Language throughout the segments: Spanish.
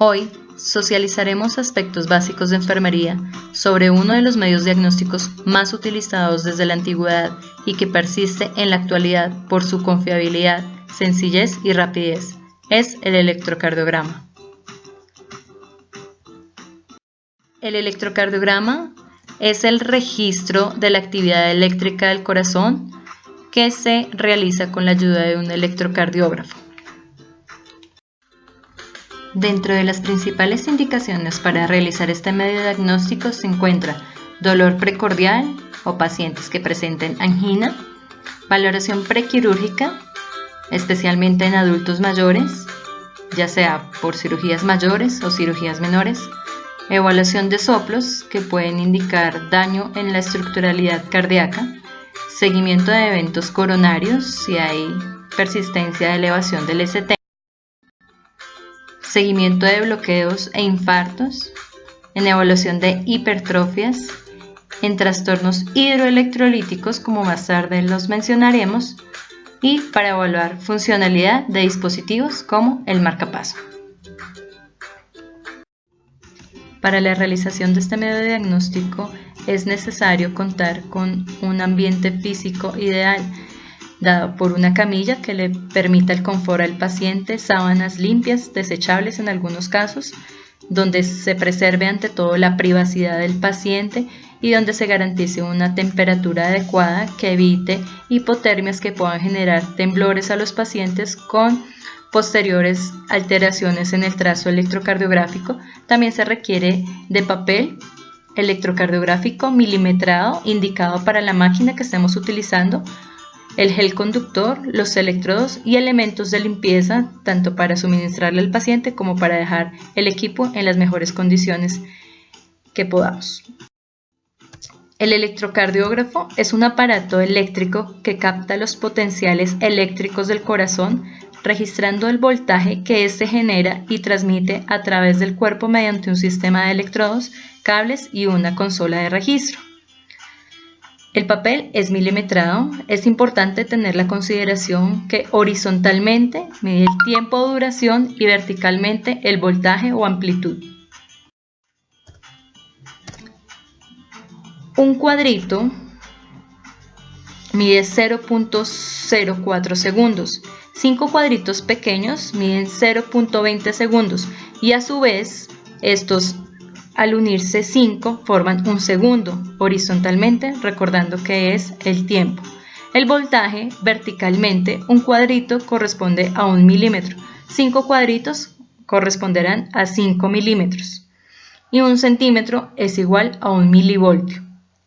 Hoy socializaremos aspectos básicos de enfermería sobre uno de los medios diagnósticos más utilizados desde la antigüedad y que persiste en la actualidad por su confiabilidad, sencillez y rapidez. Es el electrocardiograma. El electrocardiograma es el registro de la actividad eléctrica del corazón que se realiza con la ayuda de un electrocardiógrafo. Dentro de las principales indicaciones para realizar este medio diagnóstico se encuentra dolor precordial o pacientes que presenten angina, valoración prequirúrgica, especialmente en adultos mayores, ya sea por cirugías mayores o cirugías menores, evaluación de soplos que pueden indicar daño en la estructuralidad cardíaca, seguimiento de eventos coronarios si hay persistencia de elevación del ST, seguimiento de bloqueos e infartos, en evaluación de hipertrofias, en trastornos hidroelectrolíticos como más tarde los mencionaremos, y para evaluar funcionalidad de dispositivos como el marcapaso. Para la realización de este medio de diagnóstico es necesario contar con un ambiente físico ideal, dado por una camilla que le permita el confort al paciente, sábanas limpias, desechables en algunos casos, donde se preserve ante todo la privacidad del paciente y donde se garantice una temperatura adecuada que evite hipotermias que puedan generar temblores a los pacientes con posteriores alteraciones en el trazo electrocardiográfico. También se requiere de papel electrocardiográfico milimetrado indicado para la máquina que estemos utilizando, el gel conductor, los electrodos y elementos de limpieza, tanto para suministrarle al paciente como para dejar el equipo en las mejores condiciones que podamos. El electrocardiógrafo es un aparato eléctrico que capta los potenciales eléctricos del corazón, registrando el voltaje que éste genera y transmite a través del cuerpo mediante un sistema de electrodos, cables y una consola de registro. El papel es milimetrado. Es importante tener la consideración que horizontalmente mide el tiempo de duración y verticalmente el voltaje o amplitud. Un cuadrito mide 0.04 segundos. 5 cuadritos pequeños miden 0.20 segundos y a su vez estos al unirse 5 forman un segundo horizontalmente, recordando que es el tiempo. El voltaje verticalmente, un cuadrito corresponde a 1 milímetro, 5 cuadritos corresponderán a 5 milímetros y 1 centímetro es igual a 1 milivoltio.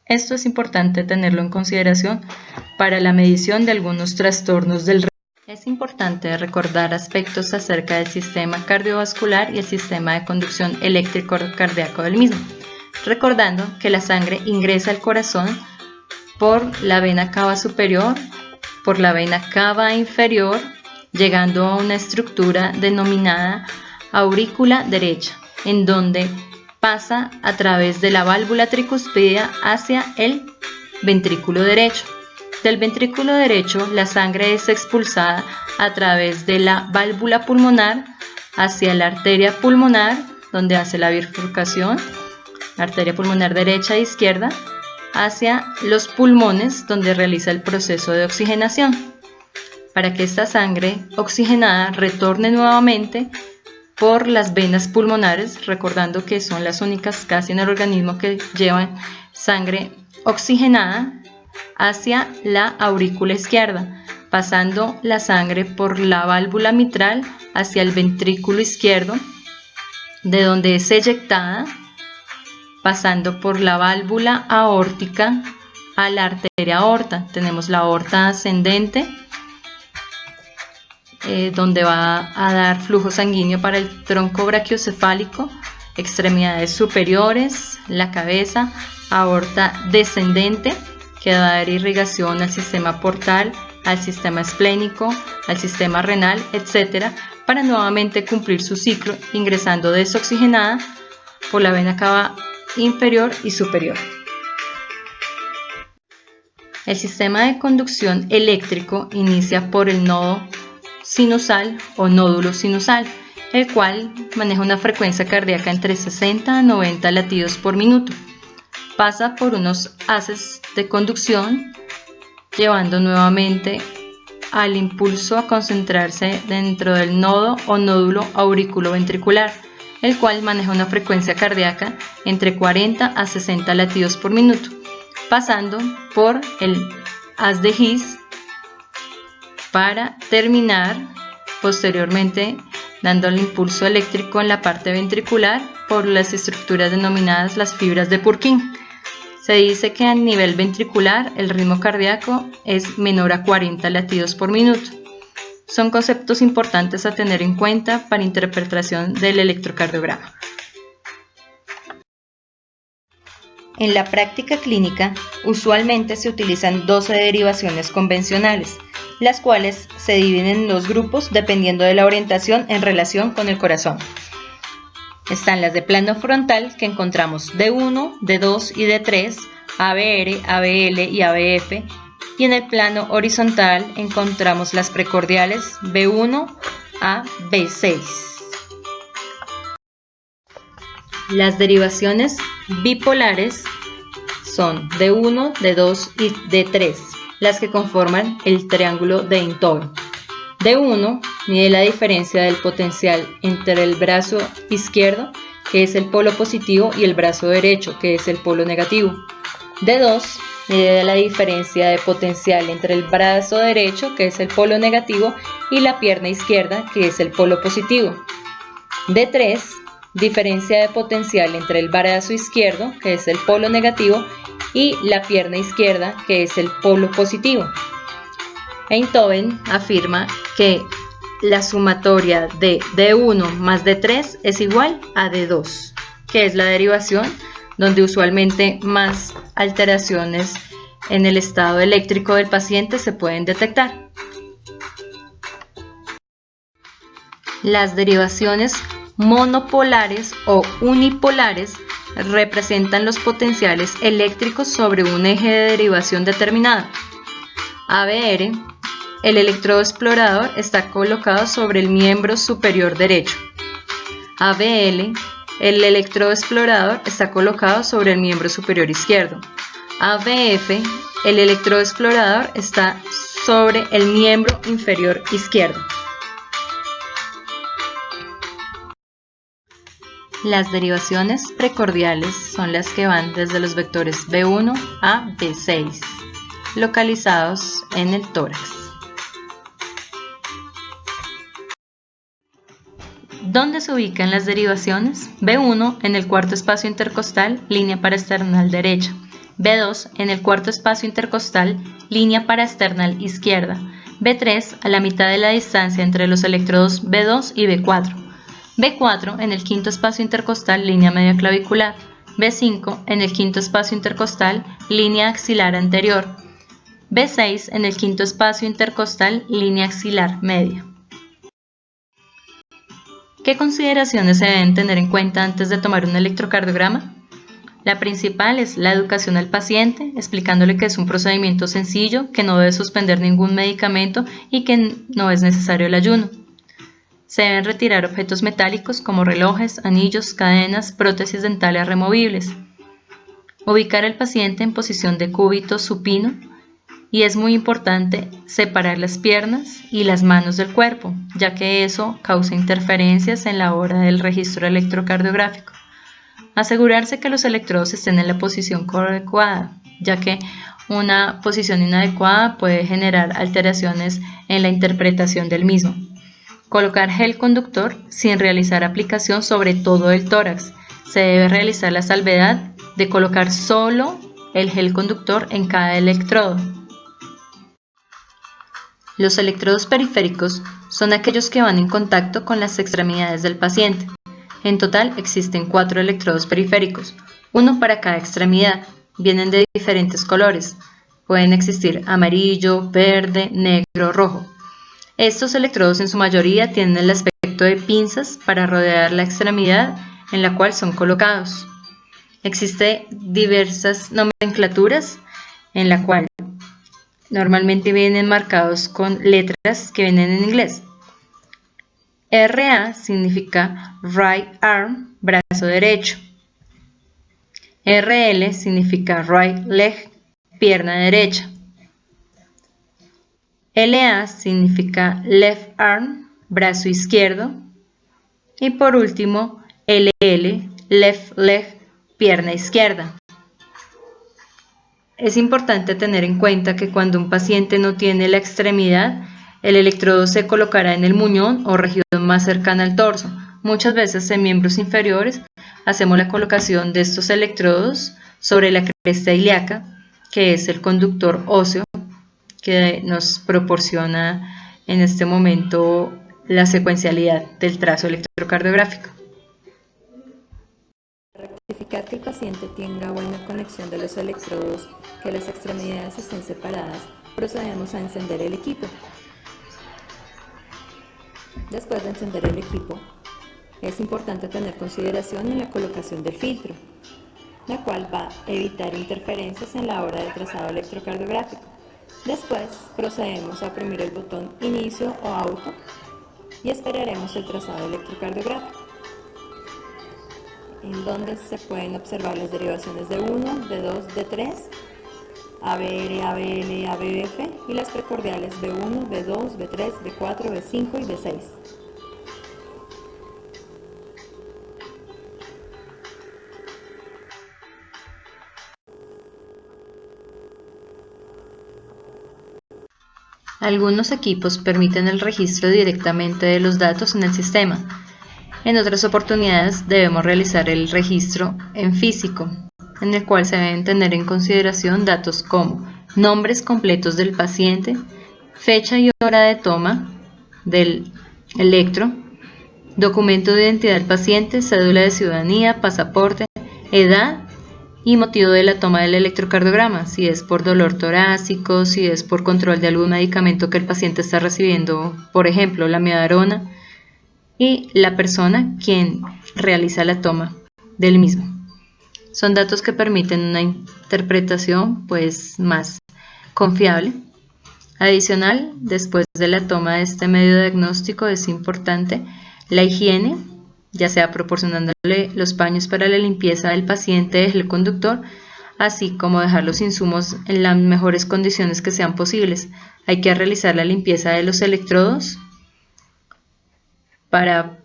Esto es importante tenerlo en consideración para la medición de algunos trastornos del ritmo. Es importante recordar aspectos acerca del sistema cardiovascular y el sistema de conducción eléctrico cardíaco del mismo, recordando que la sangre ingresa al corazón por la vena cava superior, por la vena cava inferior, llegando a una estructura denominada aurícula derecha, en donde pasa a través de la válvula tricuspidia hacia el ventrículo derecho. Del ventrículo derecho, la sangre es expulsada a través de la válvula pulmonar hacia la arteria pulmonar, donde hace la bifurcación, arteria pulmonar derecha e izquierda, hacia los pulmones, donde realiza el proceso de oxigenación, para que esta sangre oxigenada retorne nuevamente por las venas pulmonares, recordando que son las únicas casi en el organismo que llevan sangre oxigenada, hacia la aurícula izquierda, pasando la sangre por la válvula mitral hacia el ventrículo izquierdo, de donde es eyectada, pasando por la válvula aórtica a la arteria aorta. Tenemos la aorta ascendente, donde va a dar flujo sanguíneo para el tronco brachiocefálico, extremidades superiores, la cabeza, aorta descendente, que va a dar irrigación al sistema portal, al sistema esplénico, al sistema renal, etc., para nuevamente cumplir su ciclo ingresando desoxigenada por la vena cava inferior y superior. El sistema de conducción eléctrico inicia por el nodo sinusal o nódulo sinusal. el cual maneja una frecuencia cardíaca entre 60 a 90 latidos por minuto. Pasa por unos haces de conducción, llevando nuevamente al impulso a concentrarse dentro del nodo o nódulo auriculoventricular, el cual maneja una frecuencia cardíaca entre 40 a 60 latidos por minuto, pasando por el haz de His para terminar posteriormente dando el impulso eléctrico en la parte ventricular por las estructuras denominadas las fibras de Purkinje. Se dice que a nivel ventricular el ritmo cardíaco es menor a 40 latidos por minuto. Son conceptos importantes a tener en cuenta para interpretación del electrocardiograma. En la práctica clínica, usualmente se utilizan 12 derivaciones convencionales, las cuales se dividen en dos grupos dependiendo de la orientación en relación con el corazón. Están las de plano frontal, que encontramos D1, D2 y D3, ABR, ABL y ABF, y en el plano horizontal encontramos las precordiales B1 a B6. Las derivaciones bipolares son D1, D2 y D3, las que conforman el triángulo de Einthoven. D1 mide la diferencia del potencial entre el brazo izquierdo, que es el polo positivo, y el brazo derecho, que es el polo negativo. D2 mide la diferencia de potencial entre el brazo derecho, que es el polo negativo, y la pierna izquierda, que es el polo positivo. D3, diferencia de potencial entre el brazo izquierdo, que es el polo negativo, y la pierna izquierda, que es el polo positivo. Einthoven afirma que la sumatoria de D1 más D3 es igual a D2, que es la derivación donde usualmente más alteraciones en el estado eléctrico del paciente se pueden detectar. Las derivaciones monopolares o unipolares representan los potenciales eléctricos sobre un eje de derivación determinado. ABR, el electrodo explorador está colocado sobre el miembro superior derecho. ABL, el electrodo explorador está colocado sobre el miembro superior izquierdo. ABF, el electrodo explorador está sobre el miembro inferior izquierdo. Las derivaciones precordiales son las que van desde los vectores B1 a B6, localizados en el tórax. ¿Dónde se ubican las derivaciones? B1 en el cuarto espacio intercostal, línea paraesternal derecha. B2 en el cuarto espacio intercostal, línea paraesternal izquierda. B3 a la mitad de la distancia entre los electrodos B2 y B4. B4 en el quinto espacio intercostal, línea media clavicular. B5 en el quinto espacio intercostal, línea axilar anterior. B6 en el quinto espacio intercostal, línea axilar media. ¿Qué consideraciones se deben tener en cuenta antes de tomar un electrocardiograma? La principal es la educación al paciente, explicándole que es un procedimiento sencillo, que no debe suspender ningún medicamento y que no es necesario el ayuno. Se deben retirar objetos metálicos como relojes, anillos, cadenas, prótesis dentales removibles. Ubicar al paciente en posición de cúbito supino, y es muy importante separar las piernas y las manos del cuerpo, ya que eso causa interferencias en la hora del registro electrocardiográfico. Asegurarse que los electrodos estén en la posición adecuada, ya que una posición inadecuada puede generar alteraciones en la interpretación del mismo. Colocar gel conductor sin realizar aplicación sobre todo el tórax. Se debe realizar la salvedad de colocar solo el gel conductor en cada electrodo. Los electrodos periféricos son aquellos que van en contacto con las extremidades del paciente. En total existen 4 electrodos periféricos, uno para cada extremidad. Vienen de diferentes colores. Pueden existir amarillo, verde, negro, rojo. Estos electrodos en su mayoría tienen el aspecto de pinzas para rodear la extremidad en la cual son colocados. Existen diversas nomenclaturas en la cual normalmente vienen marcados con letras que vienen en inglés. RA significa right arm, brazo derecho. RL significa right leg, pierna derecha. LA significa left arm, brazo izquierdo. Y por último, LL, left leg, pierna izquierda. Es importante tener en cuenta que cuando un paciente no tiene la extremidad, el electrodo se colocará en el muñón o región más cercana al torso. Muchas veces en miembros inferiores hacemos la colocación de estos electrodos sobre la cresta ilíaca, que es el conductor óseo que nos proporciona en este momento la secuencialidad del trazo electrocardiográfico. Para rectificar que el paciente tenga buena conexión de los electrodos, que las extremidades estén separadas, procedemos a encender el equipo. Después de encender el equipo, es importante tener consideración en la colocación del filtro, la cual va a evitar interferencias en la hora del trazado electrocardiográfico. Después procedemos a oprimir el botón inicio o auto y esperaremos el trazado electrocardiográfico, en donde se pueden observar las derivaciones de 1, de 2, de 3, ABR, ABL, ABF y las precordiales B1, B2, B3, B4, B5 y B6. Algunos equipos permiten el registro directamente de los datos en el sistema. En otras oportunidades debemos realizar el registro en físico, en el cual se deben tener en consideración datos como nombres completos del paciente, fecha y hora de toma del electro, documento de identidad del paciente, cédula de ciudadanía, pasaporte, edad y motivo de la toma del electrocardiograma, si es por dolor torácico, si es por control de algún medicamento que el paciente está recibiendo, por ejemplo, la amiodarona, y la persona quien realiza la toma del mismo. Son datos que permiten una interpretación más confiable. Adicional, después de la toma de este medio diagnóstico es importante la higiene, ya sea proporcionándole los paños para la limpieza del paciente del conductor, así como dejar los insumos en las mejores condiciones que sean posibles. Hay que realizar la limpieza de los electrodos para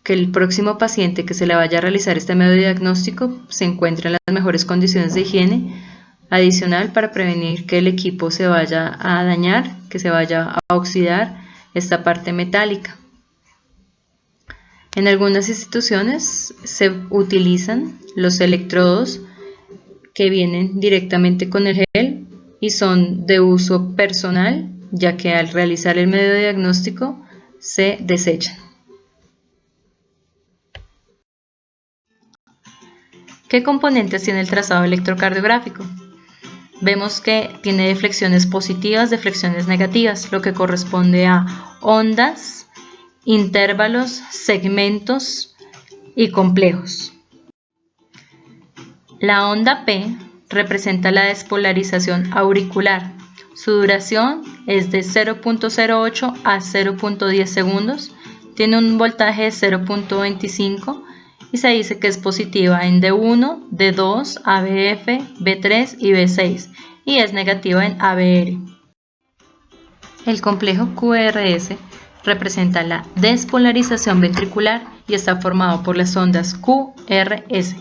que el próximo paciente que se le vaya a realizar este medio diagnóstico se encuentre en las mejores condiciones de higiene. Adicional, para prevenir que el equipo se vaya a dañar, que se vaya a oxidar esta parte metálica. En algunas instituciones se utilizan los electrodos que vienen directamente con el gel y son de uso personal, ya que al realizar el medio diagnóstico se desechan. ¿Qué componentes tiene el trazado electrocardiográfico? Vemos que tiene deflexiones positivas, deflexiones negativas, lo que corresponde a ondas, intervalos, segmentos y complejos. La onda P representa la despolarización auricular. Su duración es de 0.08 a 0.10 segundos, tiene un voltaje de 0.25 y se dice que es positiva en D1, D2, ABF, B3 y B6 y es negativa en ABR. El complejo QRS representa la despolarización ventricular y está formado por las ondas QRS.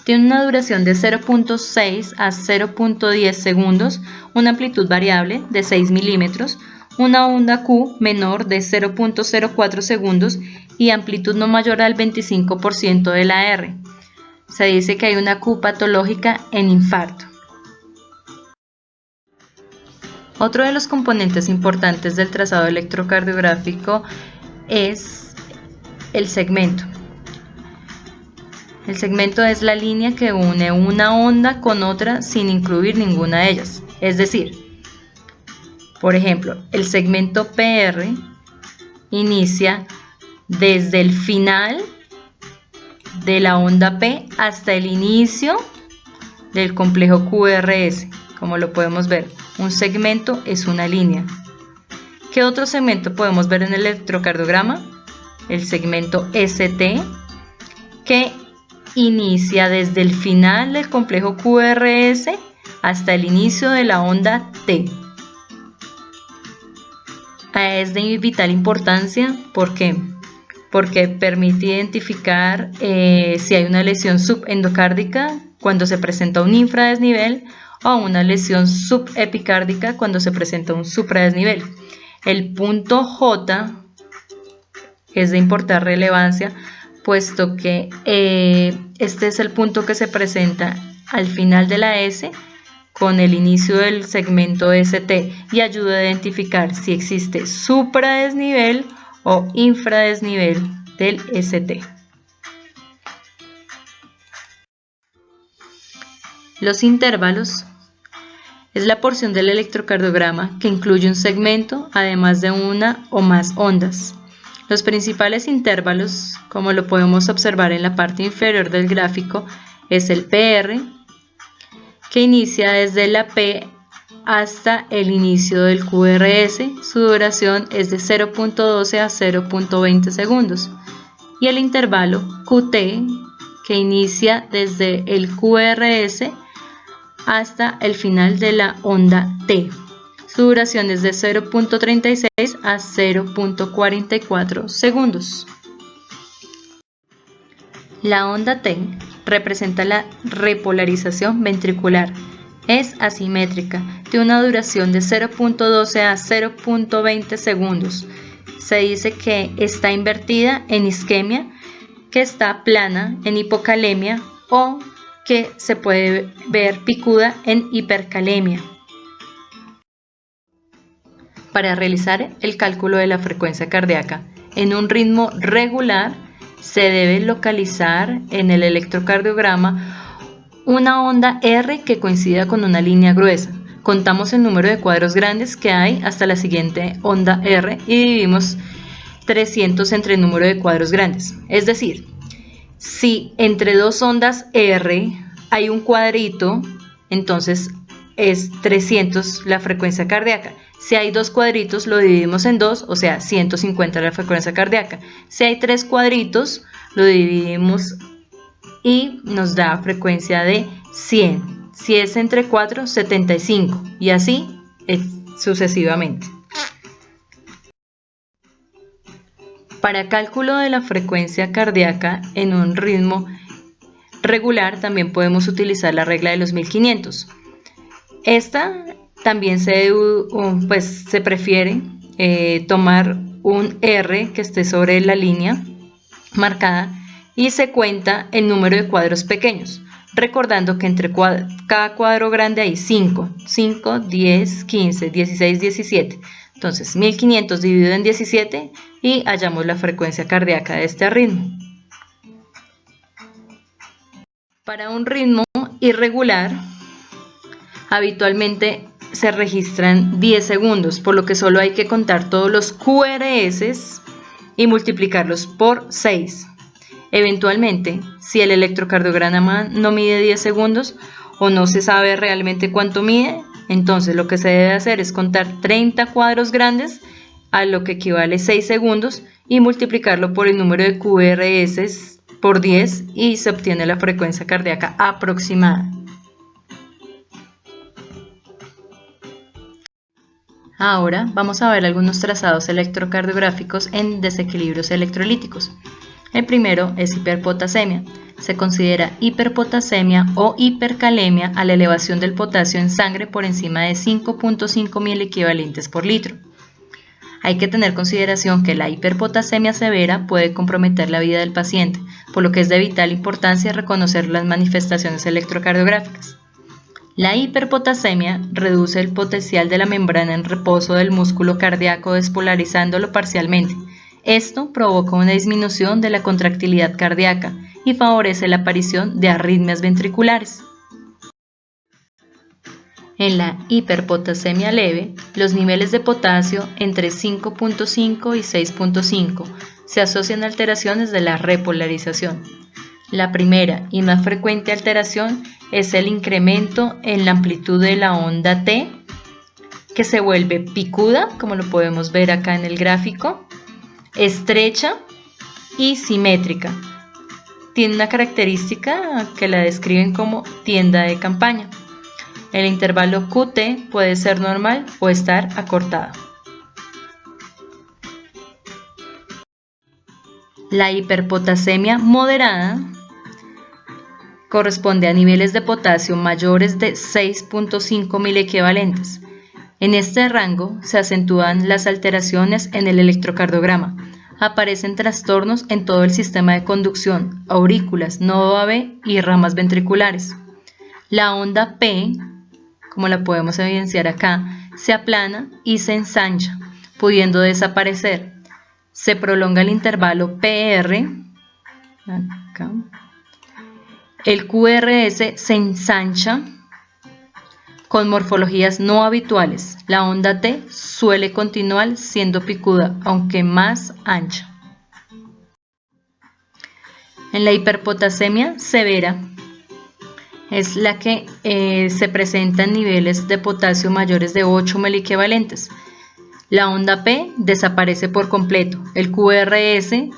Tiene una duración de 0.6 a 0.10 segundos, una amplitud variable de 6 milímetros, una onda Q menor de 0.04 segundos y amplitud no mayor al 25% de la R. Se dice que hay una Q patológica en infarto. Otro de los componentes importantes del trazado electrocardiográfico es el segmento. El segmento es la línea que une una onda con otra sin incluir ninguna de ellas. Es decir, por ejemplo, el segmento PR inicia desde el final de la onda P hasta el inicio del complejo QRS, como lo podemos ver. Un segmento es una línea. ¿Qué otro segmento podemos ver en el electrocardiograma? el segmento ST, que inicia desde el final del complejo QRS hasta el inicio de la onda T. Es de vital importancia, ¿por qué? Porque permite identificar si hay una lesión subendocárdica cuando se presenta un infradesnivel o una lesión subepicárdica cuando se presenta un supradesnivel. El punto J es de importante relevancia, puesto que este es el punto que se presenta al final de la S con el inicio del segmento ST y ayuda a identificar si existe supradesnivel o infradesnivel del ST. Los intervalos es la porción del electrocardiograma que incluye un segmento además de una o más ondas. Los principales intervalos, como lo podemos observar en la parte inferior del gráfico, es el PR, que inicia desde la P hasta el inicio del QRS. Su duración es de 0.12 a 0.20 segundos. Y el intervalo QT, que inicia desde el QRS hasta el final de la onda T. Su duración es de 0.36 a 0.44 segundos. La onda T representa la repolarización ventricular. Es asimétrica, tiene una duración de 0.12 a 0.20 segundos. Se dice que está invertida en isquemia, que está plana en hipocalemia o que se puede ver picuda en hipercalemia. Para realizar el cálculo de la frecuencia cardíaca en un ritmo regular, se debe localizar en el electrocardiograma una onda R que coincida con una línea gruesa. Contamos el número de cuadros grandes que hay hasta la siguiente onda R y dividimos 300 entre el número de cuadros grandes. Es decir, si entre dos ondas R hay un cuadrito, entonces es 300 la frecuencia cardíaca. Si hay dos cuadritos, lo dividimos en dos, o sea, 150 la frecuencia cardíaca. Si hay tres cuadritos, lo dividimos y nos da frecuencia de 100. Si es entre 4, 75 y así sucesivamente. Para cálculo de la frecuencia cardíaca en un ritmo regular también podemos utilizar la regla de los 1500. Esta también se prefiere tomar un R que esté sobre la línea marcada y se cuenta el número de cuadros pequeños, recordando que entre cada cuadro grande hay 5, 10, 15, 16, 17. Entonces 1500 dividido en 17 y hallamos la frecuencia cardíaca de este ritmo. Para un ritmo irregular, habitualmente se registran 10 segundos, por lo que solo hay que contar todos los QRS y multiplicarlos por 6. Eventualmente, si el electrocardiograma no mide 10 segundos o no se sabe realmente cuánto mide, entonces lo que se debe hacer es contar 30 cuadros grandes, a lo que equivale 6 segundos, y multiplicarlo por el número de QRS por 10 y se obtiene la frecuencia cardíaca aproximada. Ahora vamos a ver algunos trazados electrocardiográficos en desequilibrios electrolíticos. El primero es hiperpotasemia. Se considera hiperpotasemia o hipercalemia a la elevación del potasio en sangre por encima de 5.5 miliequivalentes por litro. Hay que tener consideración que la hiperpotasemia severa puede comprometer la vida del paciente, por lo que es de vital importancia reconocer las manifestaciones electrocardiográficas. La hiperpotasemia reduce el potencial de la membrana en reposo del músculo cardíaco despolarizándolo parcialmente. Esto provoca una disminución de la contractilidad cardíaca y favorece la aparición de arritmias ventriculares. En la hiperpotasemia leve, los niveles de potasio entre 5.5 y 6.5 se asocian a alteraciones de la repolarización. La primera y más frecuente alteración es el incremento en la amplitud de la onda T, que se vuelve picuda, como lo podemos ver acá en el gráfico, estrecha y simétrica. Tiene una característica que la describen como tienda de campaña. El intervalo QT puede ser normal o estar acortado. La hiperpotasemia moderada corresponde a niveles de potasio mayores de 6.5 miliequivalentes. En este rango se acentúan las alteraciones en el electrocardiograma. Aparecen trastornos en todo el sistema de conducción, aurículas, nodo AV y ramas ventriculares. La onda P, como la podemos evidenciar acá, se aplana y se ensancha, pudiendo desaparecer. Se prolonga el intervalo PR, acá. El QRS se ensancha con morfologías no habituales. La onda T suele continuar siendo picuda, aunque más ancha. En la hiperpotasemia severa es la que se presenta en niveles de potasio mayores de 8 miliequivalentes. La onda P desaparece por completo. El QRS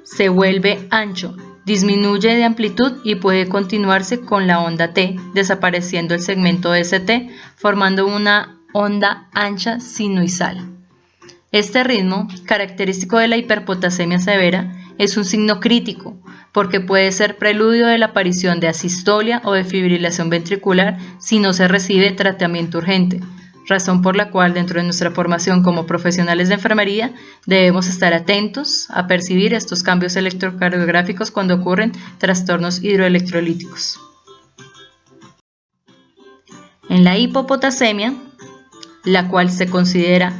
se vuelve ancho, disminuye de amplitud y puede continuarse con la onda T, desapareciendo el segmento ST, formando una onda ancha sinusoidal. Este ritmo, característico de la hiperpotasemia severa, es un signo crítico porque puede ser preludio de la aparición de asistolia o de fibrilación ventricular si no se recibe tratamiento urgente, razón por la cual dentro de nuestra formación como profesionales de enfermería debemos estar atentos a percibir estos cambios electrocardiográficos cuando ocurren trastornos hidroelectrolíticos. En la hipopotasemia, la cual se considera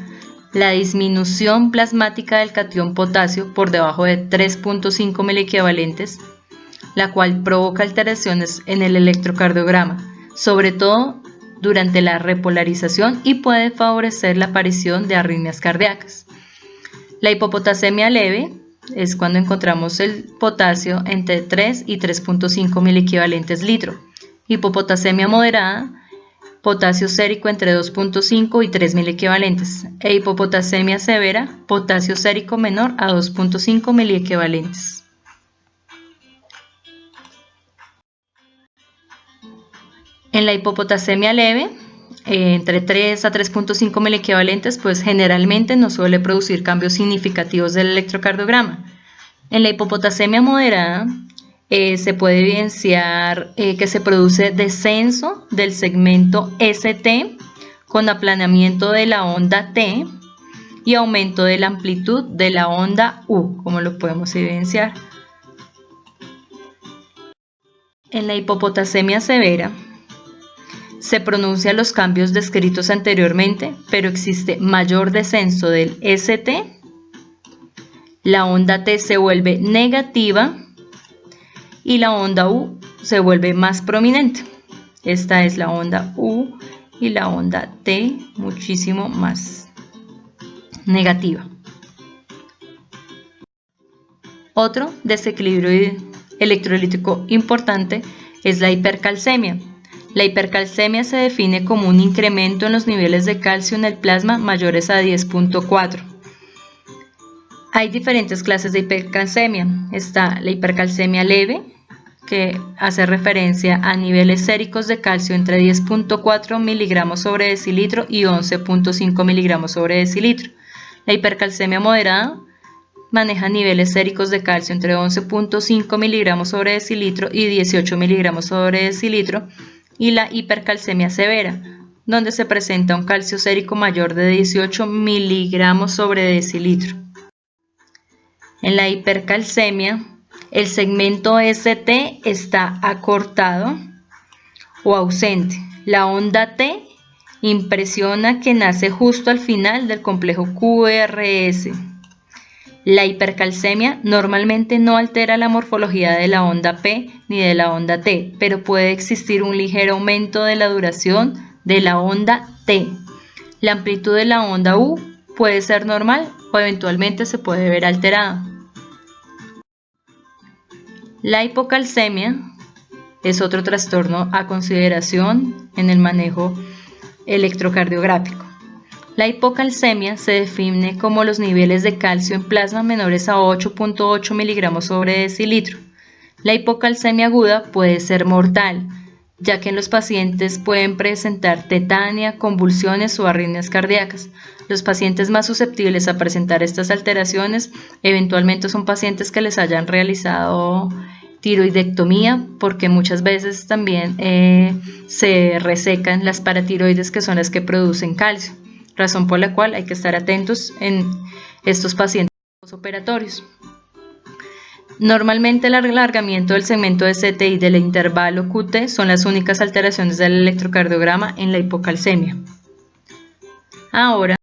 la disminución plasmática del catión potasio por debajo de 3.5 miliequivalentes, la cual provoca alteraciones en el electrocardiograma, sobre todo durante la repolarización y puede favorecer la aparición de arritmias cardíacas. La hipopotasemia leve es cuando encontramos el potasio entre 3 y 3.5 miliequivalentes litro. Hipopotasemia moderada, potasio sérico entre 2.5 y 3 miliequivalentes. E hipopotasemia severa, potasio sérico menor a 2.5 miliequivalentes. En la hipopotasemia leve, entre 3 a 3.5 miliequivalentes, pues generalmente no suele producir cambios significativos del electrocardiograma. En la hipopotasemia moderada, se puede evidenciar que se produce descenso del segmento ST con aplanamiento de la onda T y aumento de la amplitud de la onda U, como lo podemos evidenciar. En la hipopotasemia severa se pronuncian los cambios descritos anteriormente, pero existe mayor descenso del ST, la onda T se vuelve negativa y la onda U se vuelve más prominente. Esta es la onda U y la onda T muchísimo más negativa. Otro desequilibrio electrolítico importante es la hipercalcemia. La hipercalcemia se define como un incremento en los niveles de calcio en el plasma mayores a 10.4. Hay diferentes clases de hipercalcemia. Está la hipercalcemia leve, que hace referencia a niveles séricos de calcio entre 10.4 miligramos sobre decilitro y 11.5 miligramos sobre decilitro. La hipercalcemia moderada maneja niveles séricos de calcio entre 11.5 miligramos sobre decilitro y 18 miligramos sobre decilitro. Y la hipercalcemia severa, donde se presenta un calcio sérico mayor de 18 miligramos sobre decilitro. En la hipercalcemia, el segmento ST está acortado o ausente. La onda T impresiona que nace justo al final del complejo QRS. La hipercalcemia normalmente no altera la morfología de la onda P ni de la onda T, pero puede existir un ligero aumento de la duración de la onda T. La amplitud de la onda U puede ser normal o eventualmente se puede ver alterada. La hipocalcemia es otro trastorno a consideración en el manejo electrocardiográfico. La hipocalcemia se define como los niveles de calcio en plasma menores a 8.8 miligramos sobre decilitro. La hipocalcemia aguda puede ser mortal, ya que en los pacientes pueden presentar tetania, convulsiones o arritmias cardíacas. Los pacientes más susceptibles a presentar estas alteraciones eventualmente son pacientes que les hayan realizado tiroidectomía, porque muchas veces también se resecan las paratiroides, que son las que producen calcio, razón por la cual hay que estar atentos en estos pacientes postoperatorios. Normalmente el alargamiento del segmento de CTI del intervalo QT son las únicas alteraciones del electrocardiograma en la hipocalcemia. Ahora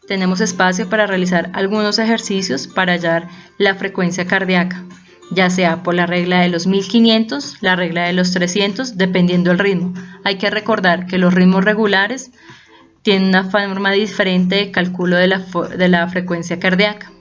tenemos espacio para realizar algunos ejercicios para hallar la frecuencia cardíaca, ya sea por la regla de los 1500, la regla de los 300, dependiendo del ritmo. Hay que recordar que los ritmos regulares tienen una forma diferente de cálculo de la frecuencia cardíaca.